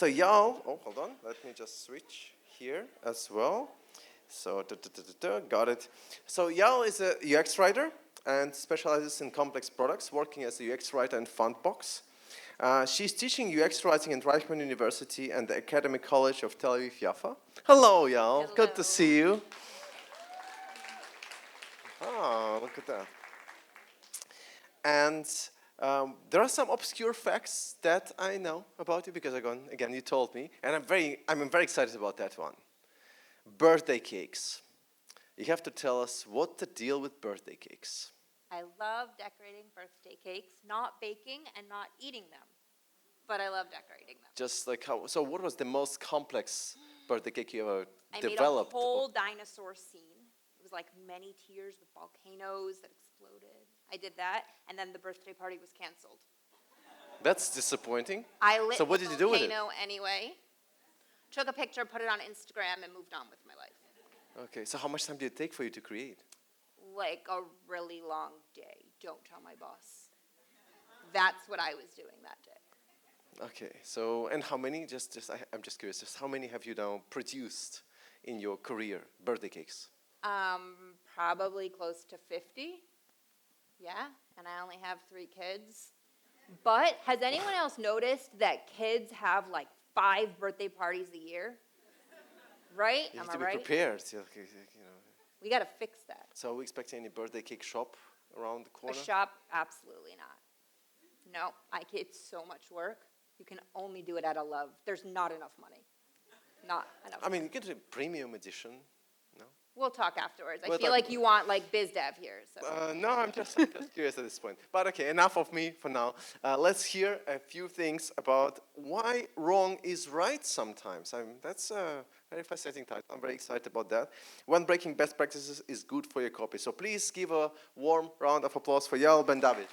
So Yael, oh, hold on, let me just switch here as well. So, got it. So Yael is a UX writer and specializes in complex products, working as a UX writer in Fundbox. She's teaching UX writing at Reichman University and the Academic College of Tel Aviv Yaffa. Hello, Yael. Hello. Good to see you. Oh, look at that. And there are some obscure facts that I know about you because again you told me, and I'm very excited about that one. Birthday cakes. You have to tell us what the deal with birthday cakes. I love decorating birthday cakes, not baking and not eating them, but I love decorating them. Just like how? So, what was the most complex birthday cake you ever I developed? made a whole dinosaur scene. It was like many tiers with volcanoes that exploded. I did that, and then the birthday party was canceled. That's disappointing. I lit So what the did you do with it? volcano anyway. Took a picture, put it on Instagram, and moved on with my life. Okay, so how much time did it take for you to create? Like a really long day. Don't tell my boss. That's what I was doing that day. Okay, so and how many? I'm just curious. Just how many have you now produced in your career, birthday cakes? Probably close to 50. Yeah, and I only have 3 kids. But has anyone else noticed that kids have like 5 birthday parties a year? Right? You Am have I to be right? prepared. You know. We got to fix that. So are we expecting any birthday cake shop around the corner? A shop? Absolutely not. No, it's so much work. You can only do it out of love. There's not enough money. Not enough. I mean, you get a premium edition. No? We'll talk afterwards. We'll I feel talk. like you want like biz dev here. So. No, I'm just curious at this point. But okay, enough of me for now. Let's hear a few things about why wrong is right sometimes. That's a very fascinating title. I'm very excited about that. When breaking best practices is good for your copy. So please give a warm round of applause for Yael Ben David.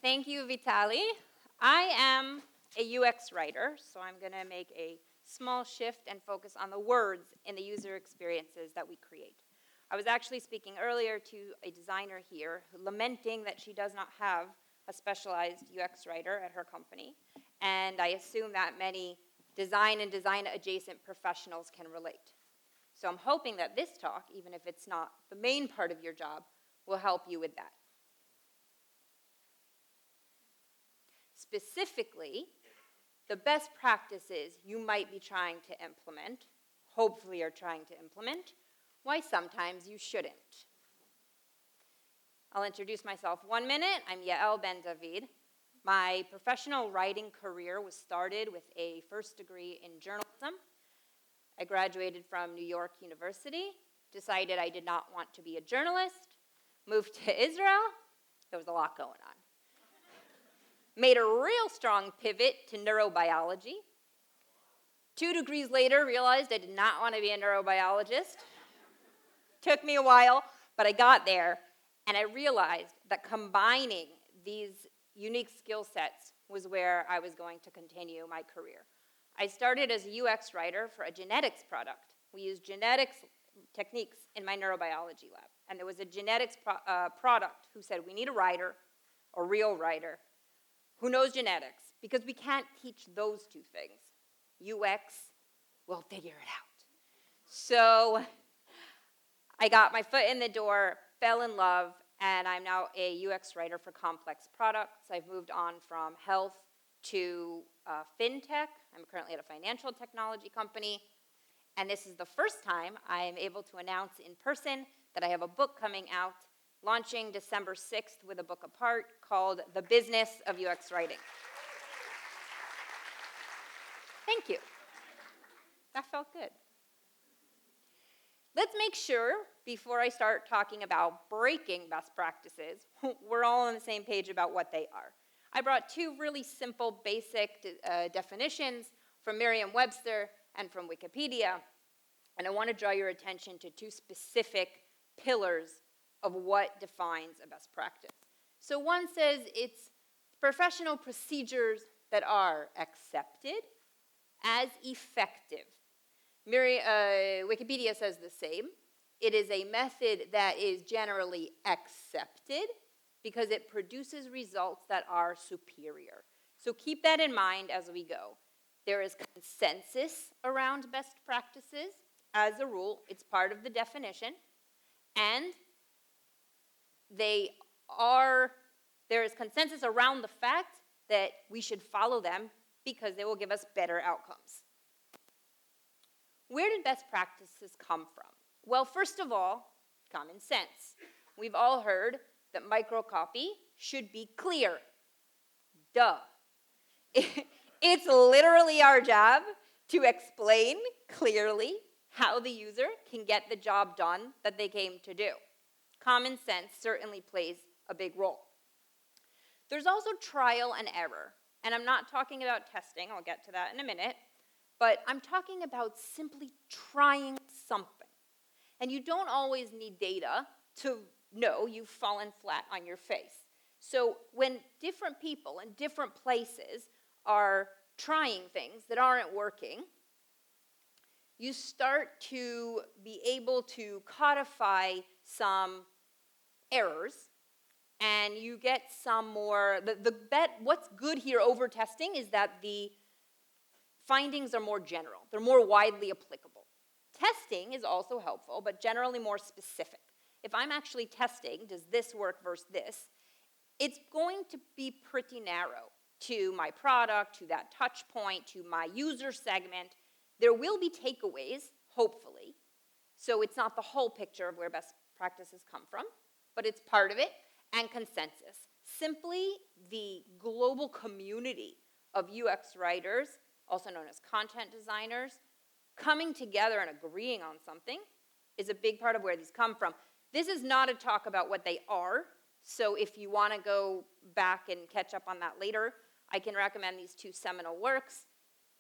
Thank you, Vitali. I am a UX writer, so I'm going to make a small shift and focus on the words in the user experiences that we create. I was actually speaking earlier to a designer here lamenting that she does not have a specialized UX writer at her company, and I assume that many design and design-adjacent professionals can relate. So I'm hoping that this talk, even if it's not the main part of your job, will help you with that. Specifically, the best practices you might be trying to implement, hopefully are trying to implement, why sometimes you shouldn't. I'll introduce myself 1 minute. I'm Yael Ben David. My professional writing career was started with a first degree in journalism. I graduated from New York University, decided I did not want to be a journalist, moved to Israel. There was a lot going on. Made a real strong pivot to neurobiology. 2 degrees later, realized I did not want to be a neurobiologist. Took me a while, but I got there, and I realized that combining these unique skill sets was where I was going to continue my career. I started as a UX writer for a genetics product. We used genetics techniques in my neurobiology lab, and there was a genetics product who said, we need a writer, a real writer, who knows genetics, because we can't teach those 2 things. UX, we'll figure it out. So I got my foot in the door, fell in love, and I'm now a UX writer for complex products. I've moved on from health to fintech. I'm currently at a financial technology company, and this is the first time I'm able to announce in person that I have a book coming out, launching December 6th with a book apart called The Business of UX Writing. Thank you. That felt good. Let's make sure, before I start talking about breaking best practices, we're all on the same page about what they are. I brought 2 really simple, basic definitions from Merriam-Webster and from Wikipedia, and I want to draw your attention to 2 specific pillars of what defines a best practice. So one says it's professional procedures that are accepted as effective. Wikipedia says the same. It is a method that is generally accepted because it produces results that are superior. So keep that in mind as we go. There is consensus around best practices. As a rule, it's part of the definition. And there is consensus around the fact that we should follow them because they will give us better outcomes. Where did best practices come from? Well, first of all, common sense. We've all heard that microcopy should be clear. Duh. It's literally our job to explain clearly how the user can get the job done that they came to do. Common sense certainly plays a big role. There's also trial and error. And I'm not talking about testing, I'll get to that in a minute, but I'm talking about simply trying something. And you don't always need data to know you've fallen flat on your face. So when different people in different places are trying things that aren't working, you start to be able to codify some errors, and you get some more, what's good here over testing is that the findings are more general. They're more widely applicable. Testing is also helpful, but generally more specific. If I'm actually testing, does this work versus this, it's going to be pretty narrow to my product, to that touch point, to my user segment. There will be takeaways, hopefully. So it's not the whole picture of where best practices come from, but it's part of it, and consensus. Simply the global community of UX writers, also known as content designers, coming together and agreeing on something is a big part of where these come from. This is not a talk about what they are, so if you want to go back and catch up on that later, I can recommend these two seminal works.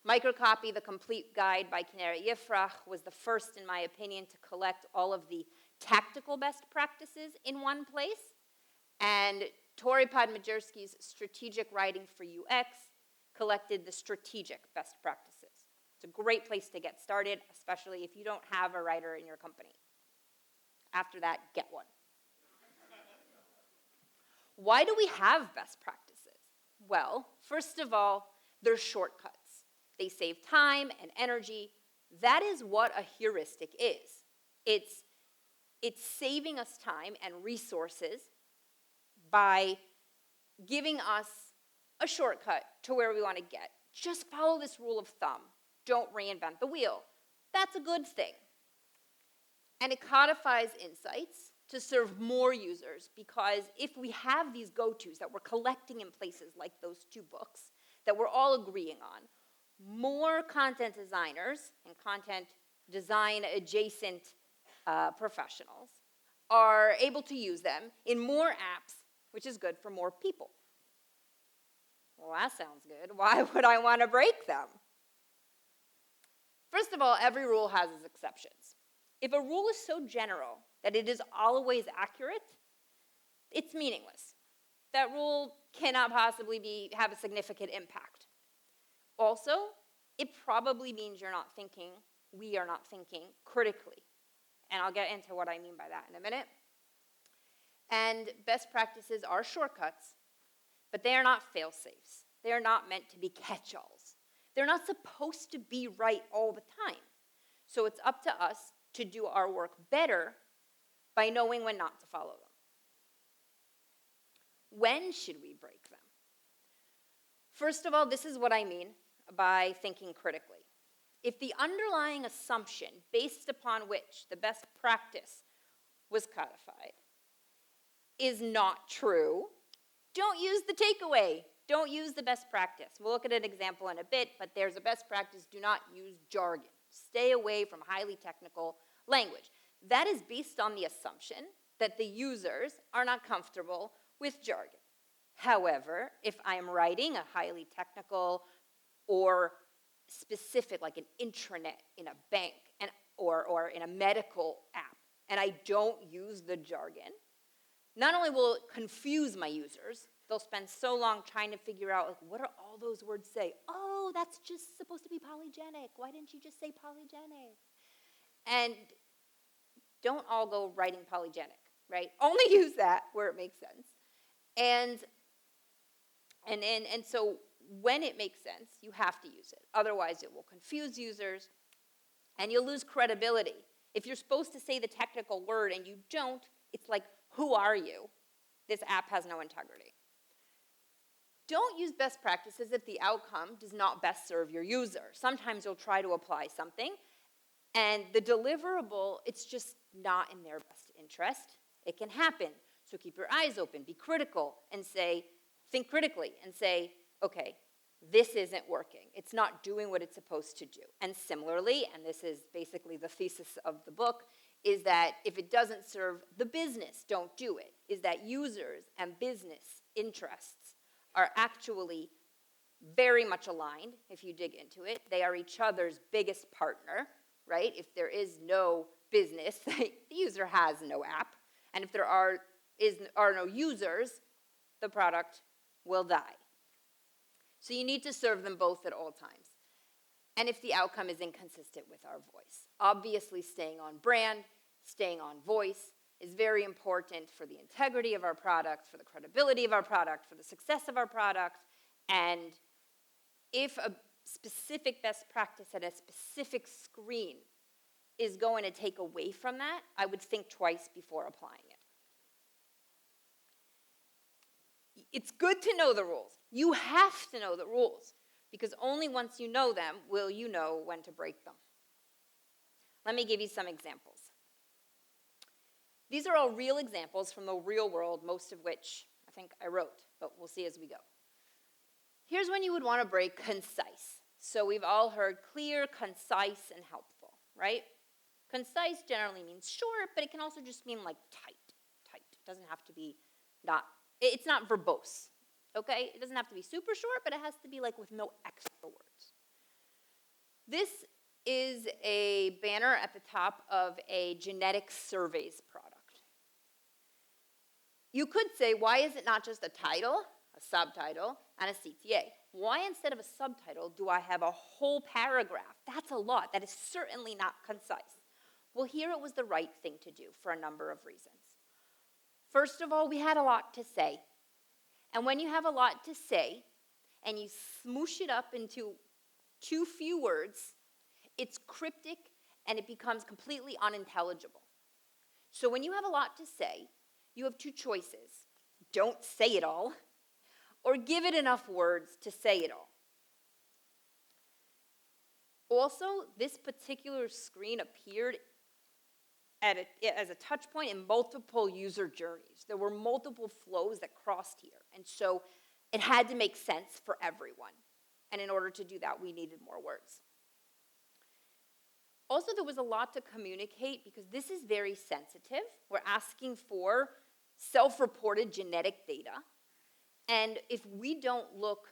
Microcopy, The Complete Guide by Kinneret Yifrach, was the first, in my opinion, to collect all of the tactical best practices in one place. And Tori Podmajersky's Strategic Writing for UX collected the strategic best practices. It's a great place to get started, especially if you don't have a writer in your company. After that, get one. Why do we have best practices? Well, first of all, they're shortcuts. They save time and energy. That is what a heuristic is. It's saving us time and resources by giving us a shortcut to where we want to get. Just follow this rule of thumb. Don't reinvent the wheel. That's a good thing. And it codifies insights to serve more users, because if we have these go-tos that we're collecting in places like those two books that we're all agreeing on, more content designers and content design adjacent professionals are able to use them in more apps, which is good for more people. Well, that sounds good. Why would I want to break them? First of all, every rule has its exceptions. If a rule is so general that it is always accurate, it's meaningless. That rule cannot possibly have a significant impact. Also, it probably means we are not thinking critically. And I'll get into what I mean by that in a minute. And best practices are shortcuts, but they are not fail-safes. They are not meant to be catch-alls. They're not supposed to be right all the time. So it's up to us to do our work better by knowing when not to follow them. When should we break them? First of all, this is what I mean by thinking critically. If the underlying assumption based upon which the best practice was codified is not true, don't use the takeaway. Don't use the best practice. We'll look at an example in a bit, but there's a best practice: do not use jargon. Stay away from highly technical language. That is based on the assumption that the users are not comfortable with jargon. However, if I'm writing a highly technical or specific, like an intranet in a bank or in a medical app, and I don't use the jargon, not only will it confuse my users, they'll spend so long trying to figure out, like, what are all those words say? Oh, that's just supposed to be polygenic. Why didn't you just say polygenic? And don't all go writing polygenic, right? Only use that where it makes sense. And so when it makes sense, you have to use it. Otherwise, it will confuse users, and you'll lose credibility. If you're supposed to say the technical word and you don't, it's like, who are you? This app has no integrity. Don't use best practices if the outcome does not best serve your user. Sometimes you'll try to apply something, and the deliverable, it's just not in their best interest. It can happen. So keep your eyes open, be critical, and think critically, and say, okay, this isn't working. It's not doing what it's supposed to do. And similarly, and this is basically the thesis of the book, is that if it doesn't serve the business, don't do it. Is that users and business interests are actually very much aligned if you dig into it. They are each other's biggest partner, right? If there is no business, the user has no app. And if there are no users, the product will die. So you need to serve them both at all times. And if the outcome is inconsistent with our voice. Obviously, staying on brand, staying on voice is very important for the integrity of our product, for the credibility of our product, for the success of our product. And if a specific best practice at a specific screen is going to take away from that, I would think twice before applying it. It's good to know the rules. You have to know the rules, because only once you know them will you know when to break them. Let me give you some examples. These are all real examples from the real world, most of which I think I wrote, but we'll see as we go. Here's when you would want to break concise. So we've all heard clear, concise, and helpful, right? Concise generally means short, but it can also just mean like tight. It doesn't have to be it's not verbose, okay? It doesn't have to be super short, but it has to be like with no extra words. This is a banner at the top of a genetic surveys product. You could say, why is it not just a title, a subtitle, and a CTA? Why instead of a subtitle do I have a whole paragraph? That's a lot. That is certainly not concise. Well, here it was the right thing to do for a number of reasons. First of all, we had a lot to say. And when you have a lot to say, and you smoosh it up into too few words, it's cryptic and it becomes completely unintelligible. So when you have a lot to say, you have two choices. Don't say it all, or give it enough words to say it all. Also, this particular screen appeared as a touch point in multiple user journeys. There were multiple flows that crossed here, and so it had to make sense for everyone. And in order to do that, we needed more words. Also, there was a lot to communicate because this is very sensitive. We're asking for self-reported genetic data. And if we don't look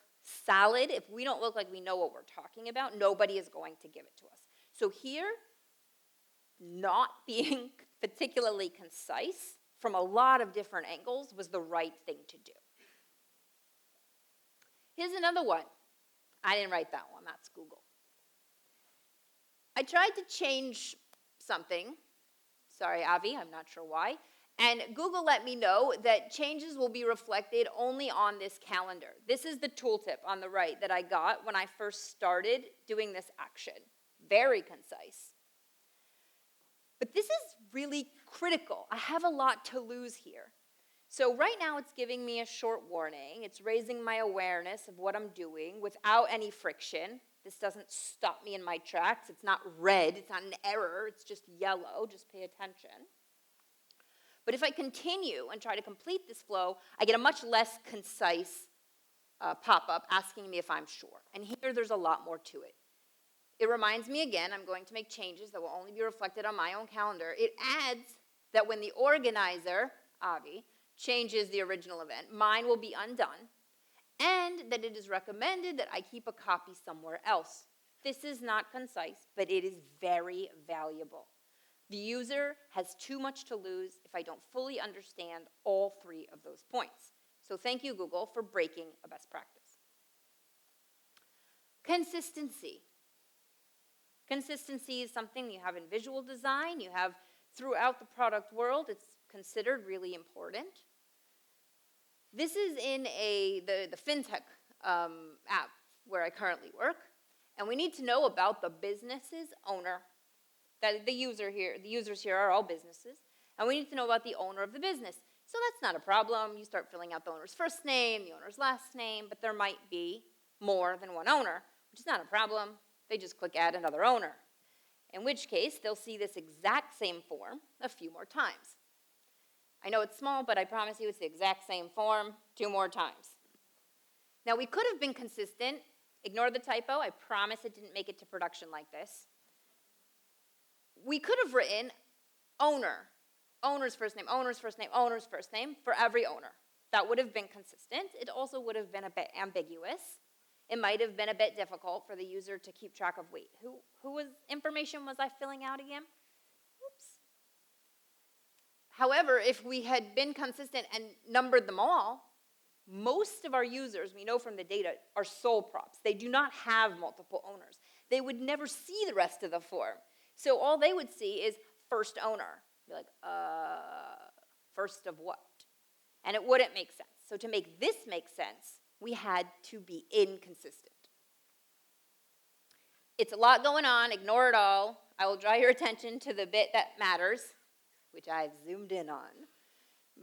solid, if we don't look like we know what we're talking about, nobody is going to give it to us. So here, not being particularly concise from a lot of different angles was the right thing to do. Here's another one. I didn't write that one, that's Google. I tried to change something. Sorry, Avi, I'm not sure why. And Google let me know that changes will be reflected only on this calendar. This is the tooltip on the right that I got when I first started doing this action. Very concise. But this is really critical. I have a lot to lose here. So right now it's giving me a short warning. It's raising my awareness of what I'm doing without any friction. This doesn't stop me in my tracks. It's not red. It's not an error. It's just yellow. Just pay attention. But if I continue and try to complete this flow, I get a much less concise pop-up asking me if I'm sure. And here there's a lot more to it. It reminds me again, I'm going to make changes that will only be reflected on my own calendar. It adds that when the organizer, Avi, changes the original event, mine will be undone, and that it is recommended that I keep a copy somewhere else. This is not concise, but it is very valuable. The user has too much to lose if I don't fully understand all three of those points. So thank you, Google, for breaking a best practice. Consistency. Consistency is something you have in visual design, you have throughout the product world. It's considered really important. This is in the fintech app where I currently work, and we need to know about the business's owner. That the users here are all businesses, and we need to know about the owner of the business. So that's not a problem. You start filling out the owner's first name, the owner's last name, but there might be more than one owner, which is not a problem. They just click add another owner, in which case they'll see this exact same form a few more times. I know it's small, but I promise you it's the exact same form 2 more times. Now, we could have been consistent. Ignore the typo. I promise it didn't make it to production like this. We could have written owner, owner's first name, owner's first name, owner's first name for every owner. That would have been consistent. It also would have been a bit ambiguous. It might have been a bit difficult for the user to keep track of, wait, who information was I filling out again? Oops. However, if we had been consistent and numbered them all, most of our users, we know from the data, are sole props. They do not have multiple owners. They would never see the rest of the form. So all they would see is first owner. Be like, first of what? And it wouldn't make sense. So to make this make sense, we had to be inconsistent. It's a lot going on. Ignore it all. I will draw your attention to the bit that matters, which I've zoomed in on.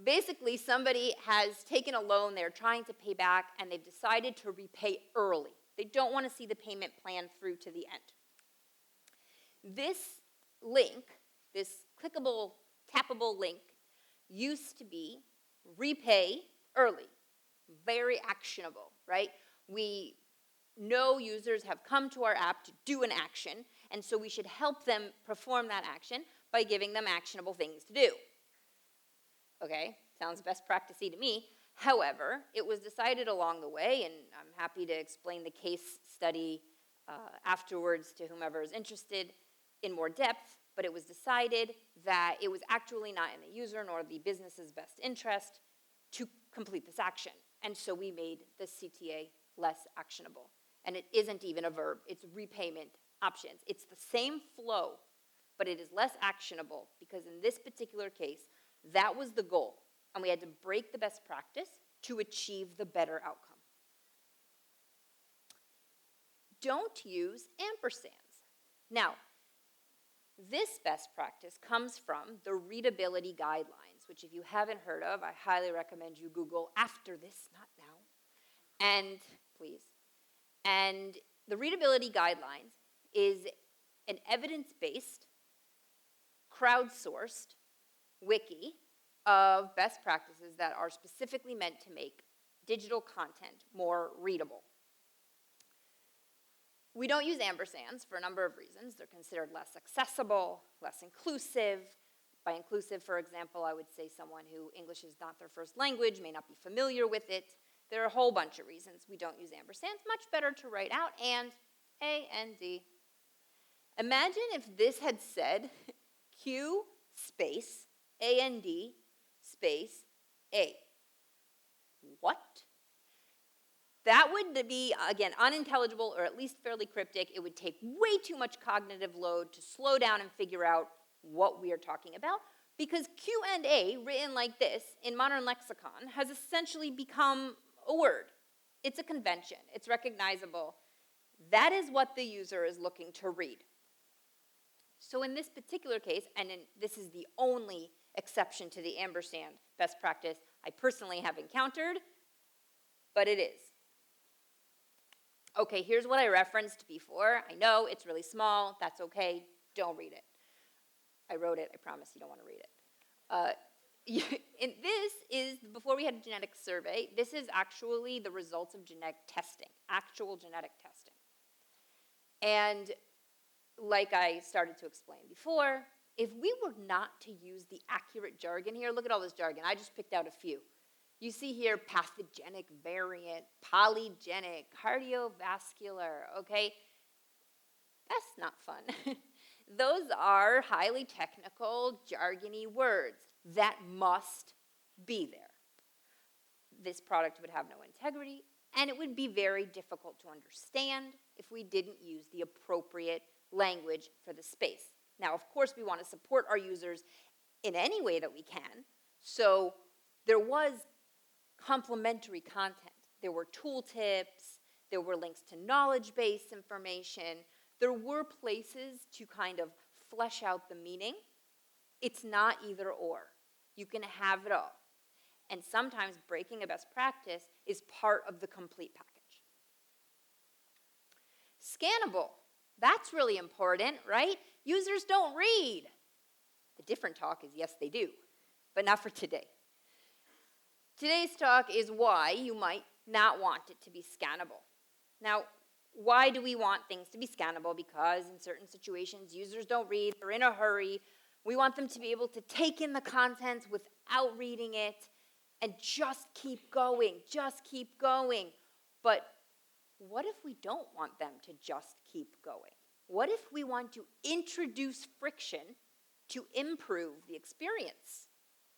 Basically, somebody has taken a loan they're trying to pay back, and they've decided to repay early. They don't want to see the payment plan through to the end. This link, this clickable, tappable link, used to be repay early. Very actionable, right? We know users have come to our app to do an action, and so we should help them perform that action by giving them actionable things to do. Okay, sounds best practice-y to me. However, it was decided along the way, and I'm happy to explain the case study afterwards to whomever is interested in more depth, but it was decided that it was actually not in the user nor the business's best interest to complete this action. And so we made the CTA less actionable. And it isn't even a verb, it's repayment options. It's the same flow, but it is less actionable because in this particular case, that was the goal. And we had to break the best practice to achieve the better outcome. Don't use ampersands. Now, this best practice comes from the readability guidelines, which if you haven't heard of, I highly recommend you Google after this, not now. And please. And the readability guidelines is an evidence-based, crowdsourced wiki of best practices that are specifically meant to make digital content more readable. We don't use ampersands for a number of reasons. They're considered less accessible, less inclusive. By inclusive, for example, I would say someone who English is not their first language may not be familiar with it. There are a whole bunch of reasons we don't use ampersands. Much better to write out and A and D. Imagine if this had said Q space A and D space A. What? That would be, again, unintelligible or at least fairly cryptic. It would take way too much cognitive load to slow down and figure out what we are talking about, because Q and A, written like this in modern lexicon, has essentially become a word. It's a convention. It's recognizable. That is what the user is looking to read. So in this particular case, and this is the only exception to the ampersand best practice I personally have encountered, but it is. Okay, here's what I referenced before. I know it's really small. That's okay. Don't read it. I wrote it. I promise you don't want to read it. And this is, before we had a genetic survey, this is actually the results of genetic testing, actual genetic testing. And like I started to explain before, if we were not to use the accurate jargon here, look at all this jargon. I just picked out a few. You see here pathogenic variant, polygenic, cardiovascular, okay? That's not fun. Those are highly technical, jargony words that must be there. This product would have no integrity, and it would be very difficult to understand if we didn't use the appropriate language for the space. Now, of course, we want to support our users in any way that we can, so there was complementary content. There were tooltips, there were links to knowledge-based information, there were places to kind of flesh out the meaning. It's not either or. You can have it all. And sometimes breaking a best practice is part of the complete package. Scannable. That's really important, right? Users don't read. The different talk is yes, they do, but not for today. Today's talk is why you might not want it to be scannable. Now, why do we want things to be scannable? Because in certain situations, users don't read, they're in a hurry. We want them to be able to take in the content without reading it and just keep going, But what if we don't want them to just keep going? What if we want to introduce friction to improve the experience?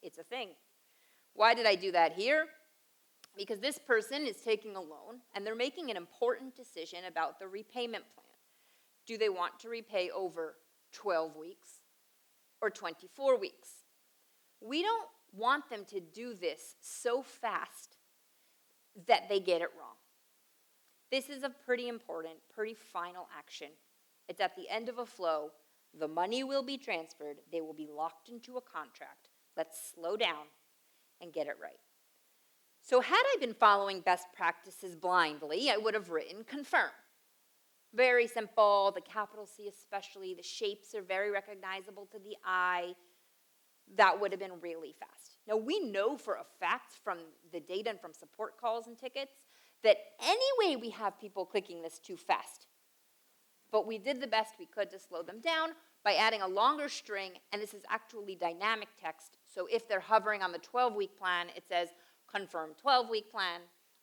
It's a thing. Why did I do that here? Because this person is taking a loan and they're making an important decision about the repayment plan. Do they want to repay over 12 weeks or 24 weeks? We don't want them to do this so fast that they get it wrong. This is a pretty important, pretty final action. It's at the end of a flow. The money will be transferred. They will be locked into a contract. Let's slow down and get it right. So had I been following best practices blindly, I would have written confirm. Very simple, the capital C especially, the shapes are very recognizable to the eye. That would have been really fast. Now we know for a fact from the data and from support calls and tickets that anyway we have people clicking this too fast. But we did the best we could to slow them down by adding a longer string, and this is actually dynamic text. So if they're hovering on the 12-week plan, it says confirm 12-week plan,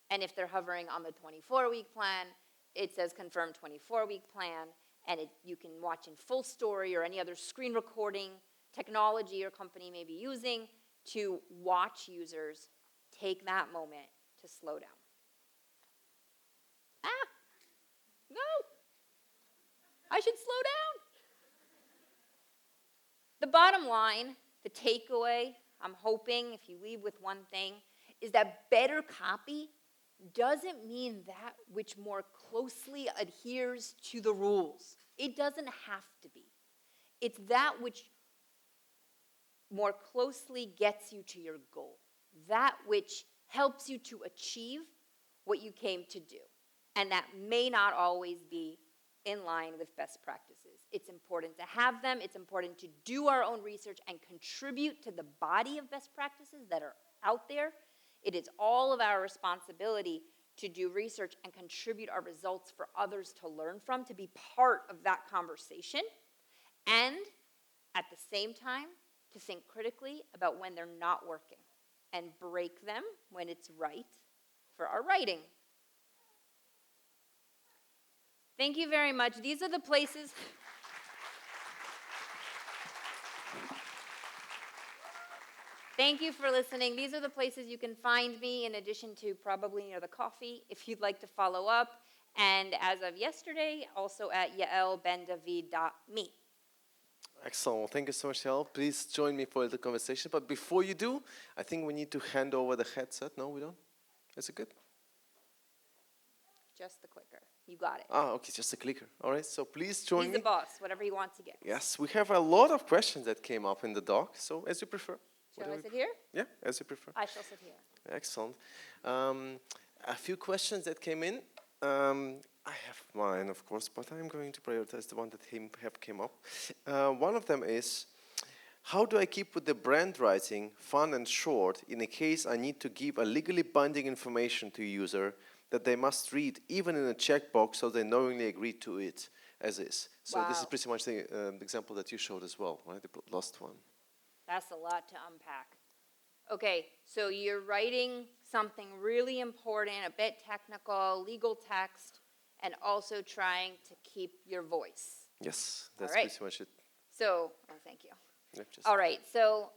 and if they're hovering on the 24-week plan, it says confirm 24-week plan, and you can watch in full story or any other screen recording technology your company may be using to watch users take that moment to slow down. No, I should slow down. The bottom line, the takeaway, I'm hoping if you leave with one thing, is that better copy doesn't mean that which more closely adheres to the rules. It doesn't have to be. It's that which more closely gets you to your goal, that which helps you to achieve what you came to do. And that may not always be in line with best practices. It's important to have them. It's important to do our own research and contribute to the body of best practices that are out there. It is all of our responsibility to do research and contribute our results for others to learn from, to be part of that conversation, and at the same time, to think critically about when they're not working and break them when it's right for our writing. Thank you very much. These are the places. Thank you for listening. These are the places you can find me in addition to probably the coffee if you'd like to follow up. And as of yesterday, also at yaelbendavid.me. Excellent. Well, thank you so much, Yael. Please join me for the conversation. But before you do, I think we need to hand over the headset. No, we don't? Is it good? Just the clicker. You got it. Okay, just a clicker. All right, so please join me. He's the boss, whatever he wants to get. Yes, we have a lot of questions that came up in the doc, so as you prefer. Shall I sit here? Yeah, as you prefer. I shall sit here. Excellent. A few questions that came in. I have mine, of course, but I'm going to prioritize the one that have came up. One of them is, how do I keep with the brand writing fun and short in a case I need to give a legally binding information to a user that they must read, even in a checkbox, so they knowingly agree to it as is? So this is pretty much the example that you showed as well, right? The last one. That's a lot to unpack. Okay, so you're writing something really important, a bit technical, legal text, and also trying to keep your voice. Yes, that's right. pretty much it. So, thank you. Yeah, All right, so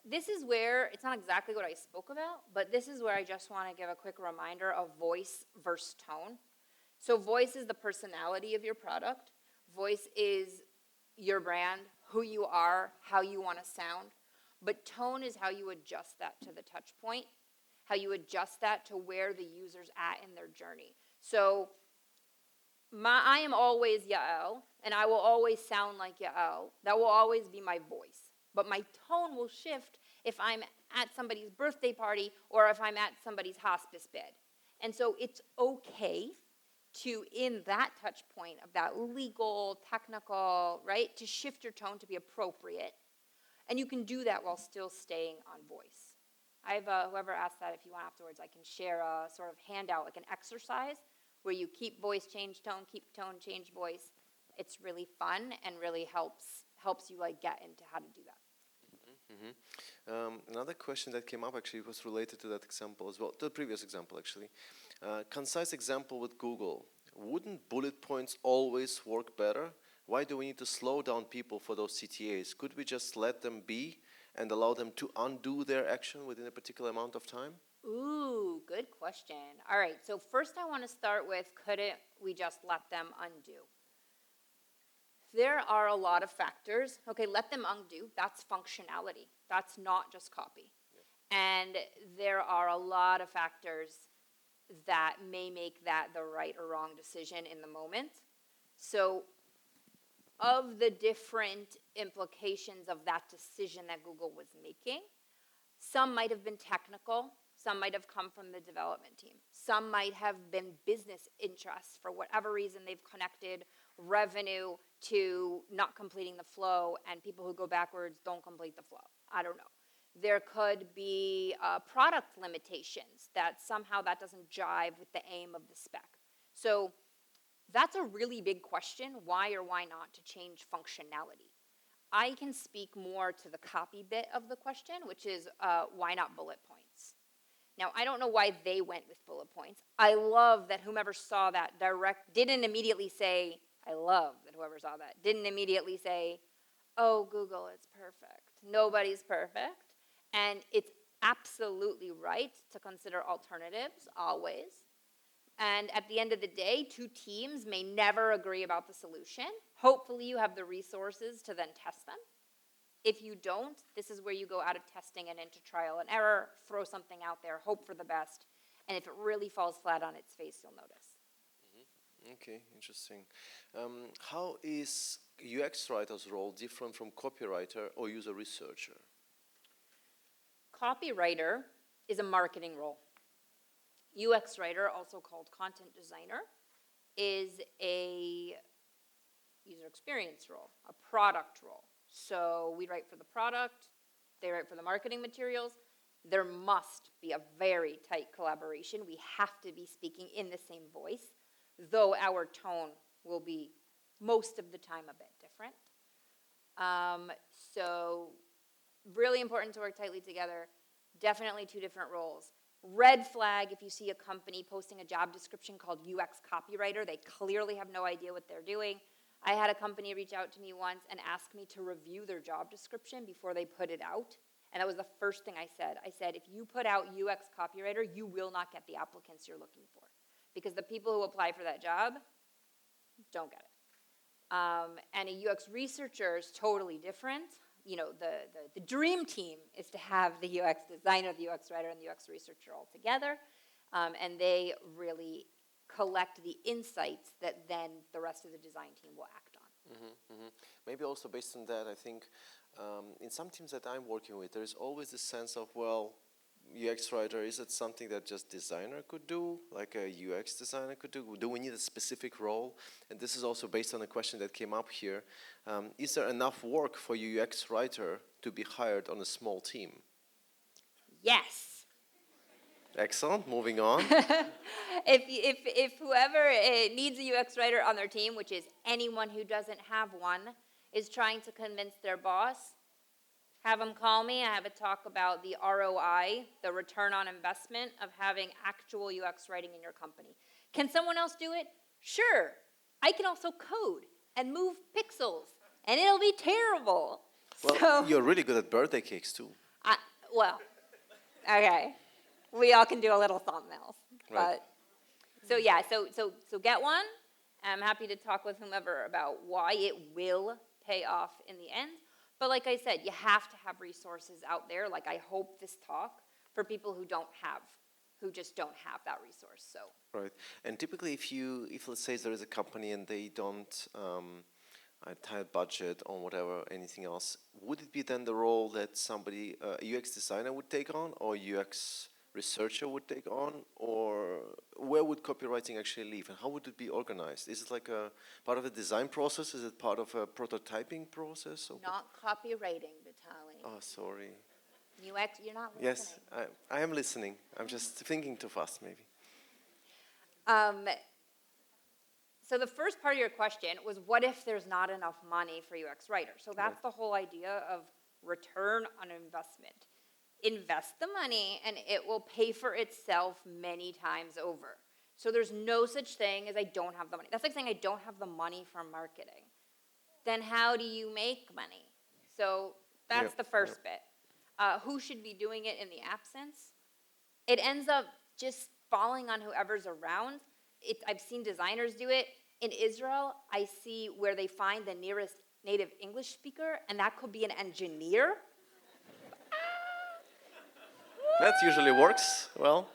this is where, it's not exactly what I spoke about, but this is where I just want to give a quick reminder of voice versus tone. So voice is the personality of your product. Voice is your brand, who you are, how you want to sound. But tone is how you adjust that to the touch point. how you adjust that to where the user's at in their journey. So I am always Yael, and I will always sound like Yael. That will always be my voice. But my tone will shift if I'm at somebody's birthday party or if I'm at somebody's hospice bed. And so it's okay to, in that touch point of that legal, technical, right, to shift your tone to be appropriate. And you can do that while still staying on voice. Whoever asked that, if you want afterwards, I can share a sort of handout, like an exercise, where you keep voice, change tone, keep tone, change voice. It's really fun and really helps you like get into how to do that. Another question that came up actually was related to that example as well, to the previous example actually. Concise example with Google. Wouldn't bullet points always work better? Why do we need to slow down people for those CTAs? Could we just let them be and allow them to undo their action within a particular amount of time? Ooh, good question. All right, so first I want to start with, couldn't we just let them undo? There are a lot of factors. Okay, let them undo. That's functionality. That's not just copy. And there are a lot of factors that may make that the right or wrong decision in the moment. So of the different implications of that decision that Google was making, some might have been technical. Some might have come from the development team. Some might have been business interests. For whatever reason, they've connected revenue to not completing the flow, and people who go backwards don't complete the flow. I don't know. There could be product limitations that somehow that doesn't jive with the aim of the spec. So that's a really big question, why or why not to change functionality. I can speak more to the copy bit of the question, which is why not bullet points? Now, I don't know why they went with bullet points. I love that whomever saw that didn't immediately say, I love that whoever saw that, didn't immediately say, oh, Google, it's perfect. Nobody's perfect. And it's absolutely right to consider alternatives, always. And at the end of the day, two teams may never agree about the solution. Hopefully you have the resources to then test them. If you don't, this is where you go out of testing and into trial and error, throw something out there, hope for the best, and if it really falls flat on its face, you'll notice. Okay, interesting. How is UX writer's role different from copywriter or user researcher? Copywriter is a marketing role. UX writer, also called content designer, is a user experience role, a product role. So we write for the product, they write for the marketing materials. There must be a very tight collaboration. We have to be speaking in the same voice, though our tone will be most of the time a bit different. So really important to work tightly together. Definitely two different roles. Red flag if you see a company posting a job description called UX copywriter. They clearly have no idea what they're doing. I had a company reach out to me once and ask me to review their job description before they put it out. And that was the first thing I said. I said, if you put out UX copywriter, you will not get the applicants you're looking for. Because the people who apply for that job don't get it. And a UX researcher is totally different. You know, the dream team is to have the UX designer, the UX writer, and the UX researcher all together. And they really collect the insights that then the rest of the design team will act on. Maybe also based on that, I think in some teams that I'm working with, there's always this sense of, well, UX writer, is it something that just designer could do, like a UX designer could do? Do we need a specific role? And this is also based on a question that came up here. Is there enough work for a UX writer to be hired on a small team? Yes. Excellent, moving on. If whoever needs a UX writer on their team, which is anyone who doesn't have one, is trying to convince their boss, have them call me. I have a talk about the ROI, the return on investment of having actual UX writing in your company. Can someone else do it? Sure. I can also code and move pixels, and it'll be terrible. Well, so, you're really good at birthday cakes too. Well, okay. We all can do a little thumbnails. Right. But, so yeah, so get one. I'm happy to talk with whomever about why it will pay off in the end. But like I said, you have to have resources out there. Like I hope this talk for people who just don't have that resource. So. Right. And typically, if let's say there is a company and they don't a tight budget or whatever, anything else, would it be then the role that somebody, a UX designer would take on, or UX researcher would take on, or where would copywriting actually live, and how would it be organized? Is it like a part of the design process? Is it part of a prototyping process? Or Not copywriting, Vitaly. oh, sorry. UX, you're not listening. Yes, I am listening. I'm just thinking too fast, maybe. So the first part of your question was, what if there's not enough money for UX writers? So that's the whole idea of return on investment. Invest the money and it will pay for itself many times over. So there's no such thing as I don't have the money. That's like saying I don't have the money for marketing. Then how do you make money? So that's the first bit. Who should be doing it in the absence? It ends up just falling on whoever's around. I've seen designers do it. In Israel, I see where they find the nearest native English speaker, and that could be an engineer. That usually works well.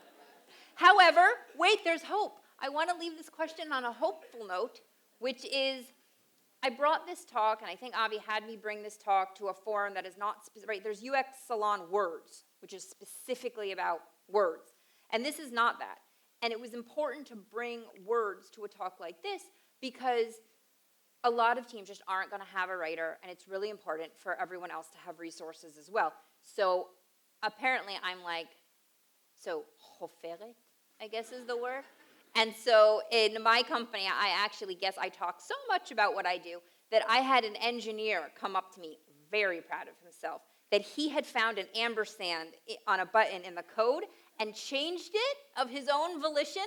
However, wait, there's hope. I want to leave this question on a hopeful note, which is, I brought this talk, and I think Avi had me bring this talk to a forum that is not specific. Right, there's UX Salon Words, which is specifically about words. And this is not that. And it was important to bring words to a talk like this because a lot of teams just aren't going to have a writer, and it's really important for everyone else to have resources as well. So apparently I'm like, so hoferet, I guess is the word. And so in my company, I actually guess I talk so much about what I do that I had an engineer come up to me, very proud of himself, that he had found an ampersand on a button in the code and changed it of his own volition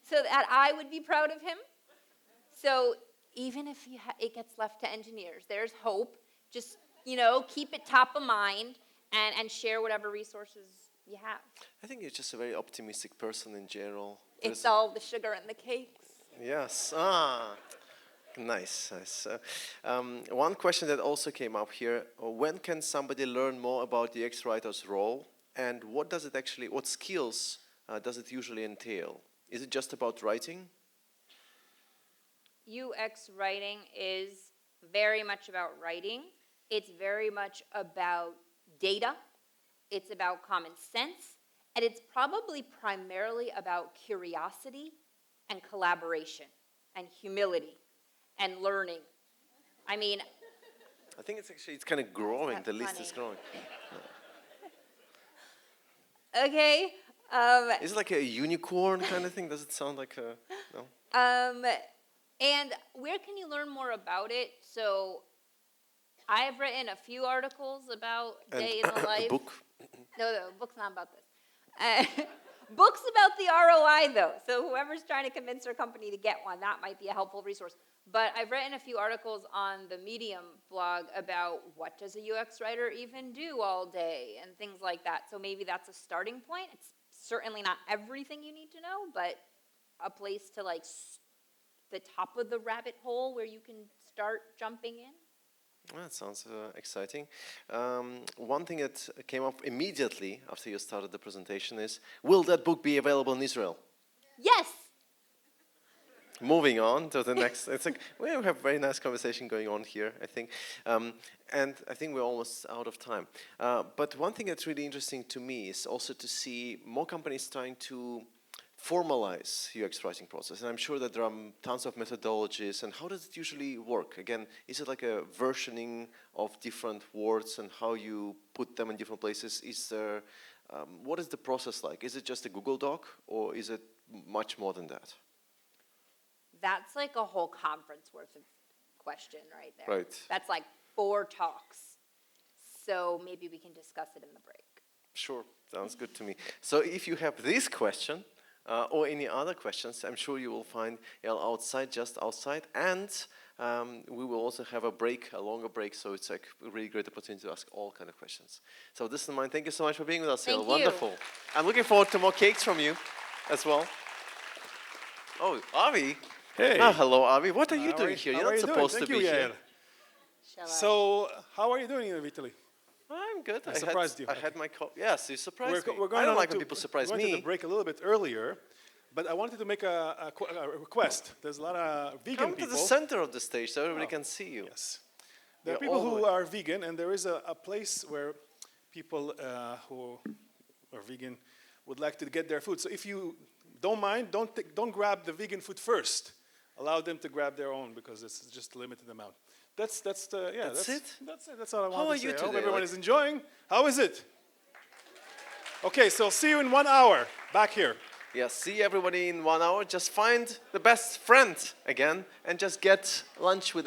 so that I would be proud of him. So even if it gets left to engineers, there's hope. Just, keep it top of mind and share whatever resources you have. I think you're just a very optimistic person in general. It's all the sugar in the cakes. Yes. Nice. One question that also came up here: when can somebody learn more about the UX writer's role, and what skills does it usually entail? Is it just about writing? UX writing is very much about writing. It's very much about data. It's about common sense. And it's probably primarily about curiosity and collaboration and humility and learning. I mean, I think it's kind of growing. The list is growing. Okay. Is it like a unicorn kind of thing? Does it sound like a no? And where can you learn more about it? So I have written a few articles about day in the life. A book? No, book's not about this. Book's about the ROI, though. So whoever's trying to convince their company to get one, that might be a helpful resource. But I've written a few articles on the Medium blog about what does a UX writer even do all day and things like that. So maybe that's a starting point. It's certainly not everything you need to know, but a place to the top of the rabbit hole where you can start jumping in. That sounds exciting. One thing that came up immediately after you started the presentation is, will that book be available in Israel? Yes. Moving on to the next, it's like we have a very nice conversation going on here, I think, and I think we're almost out of time. But one thing that's really interesting to me is also to see more companies trying to formalize UX writing process, and I'm sure that there are tons of methodologies. And how does it usually work? Again, is it like a versioning of different words and how you put them in different places? Is there, what is the process like? Is it just a Google Doc, or is it much more than that? That's like a whole conference worth of question right there. Right. That's like 4 talks. So maybe we can discuss it in the break. Sure, sounds good to me. So if you have this question, or any other questions, I'm sure you will find Yael outside, just outside, and we will also have a break, a longer break, so it's like a really great opportunity to ask all kind of questions. So this is mine. Thank you so much for being with us, Yael. Wonderful. I'm looking forward to more cakes from you as well. Oh, Avi. Hey. Hello, Avi. What are you doing here? You're not supposed to be here. So, how are you doing in Italy? I'm good. I surprised you. I had my yes, you surprised me. We're I going don't on like to, when people surprise we're going to me. the break a little bit earlier, but I wanted to make a request. There's a lot of vegan Come people. to the center of the stage so everybody Oh, can see you. Yes. There are You're people all the who way- are vegan, and there is a place where people who are vegan would like to get their food. So if you don't mind, don't grab the vegan food first. Allow them to grab their own because it's just a limited amount. That's it. That's it? That's all I How want are to say. you I hope today? everyone Like- is enjoying. How is it? Okay, so see you in 1 hour back here. Yeah, see everybody in 1 hour. Just find the best friend again and just get lunch with